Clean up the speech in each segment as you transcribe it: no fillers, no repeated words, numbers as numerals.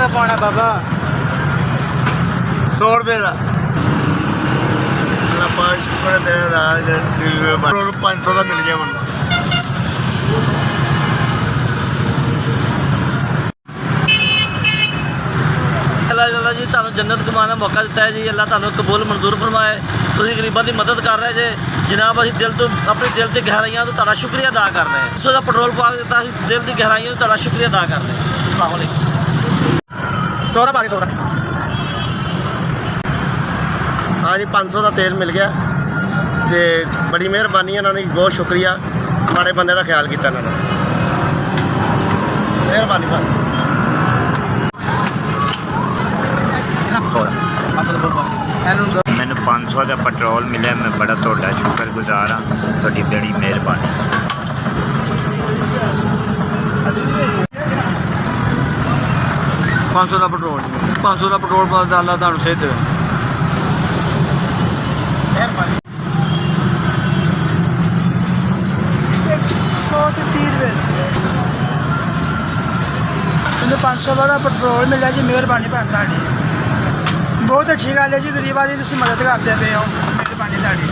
का पाना बाबा 100 रुपये का अल्लाह पाक शुक्र है तेरा पेट्रोल 500 का मिल गया मुझे। अल्लाह जी ਤੁਹਾਨੂੰ जन्नत कमाने का मौका दिता है जी। अल्लाह ਤੁਹਾਨੂੰ कबूल मंजूर फरमाए। ਤੁਸੀਂ ਗਰੀਬਾਂ ਦੀ ਮਦਦ ਕਰ ਰਹੇ ਜੇ जनाब। ਅਸੀਂ ਦਿਲ ਤੋਂ ਆਪਣੇ ਦਿਲ ਦੀ ਗਹਿਰਾਈਆਂ ਤੋਂ ਤੁਹਾਡਾ ਸ਼ੁਕਰੀਆ ਅਦਾ ਕਰਨੇ ਹਾਂ। ਉਸ ਦਾ ਪੈਟਰੋਲ ਪਾ ਦਿੱਤਾ, ਅਸੀਂ ਦਿਲ ਦੀ ਗਹਿਰਾਈਆਂ ਤੋਂ ਤੁਹਾਡਾ ਸ਼ੁਕਰੀਆ ਅਦਾ ਕਰਦੇ ਹਾਂ। अस्सलाम वालेकुम। 100 पानी 100। हाँ जी 500 का तेल मिल गया तो बड़ी मेहरबानी है, इन्होंने बहुत शुक्रिया माड़े बंदे का ख्याल किया इन्होंने, मेहरबानी भाई। मैंने 500 का पेट्रोल मिले, मैं बड़ा थोड़ा शुक्रगुजार हाँ, थोड़ी बड़ी मेहरबानी। 500 का पेट्रोल, 500 का पेट्रोल अल्लाह तुहानू सेहत देवे। 500 वाला पेट्रोल मिला जी, मेहरबानी भैन ताड़ी। बहुत अच्छी गल है जी, गरीब आदमी तुम मदद करते पे हो, मेहरबानी ताड़ी।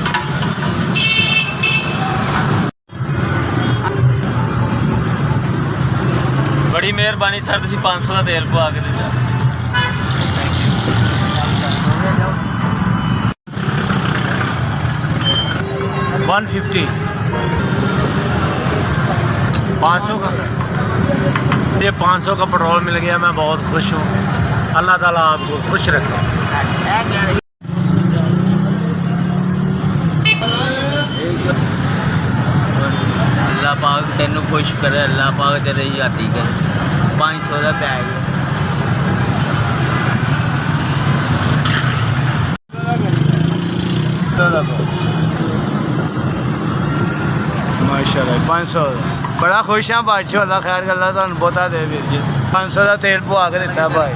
बड़ी मेहरबानी सर, तुम 500 का तेल पवा के दिता। 150 500 का ये 500 का पेट्रोल मिल गया, मैं बहुत खुश हूँ। अल्लाह ताला आपको खुश रखे। अल्लाह पाक तेनू खुश करे, अल्लाह पाक तेरे यादी करे। 500 का बैग माशाल्लाह 500 बड़ा खुश हाँ बादशाह। अल्लाह खैर अल्लाह तुहानू बहुता दे वीर जी। 500 का तेल पवा के दिता भाई।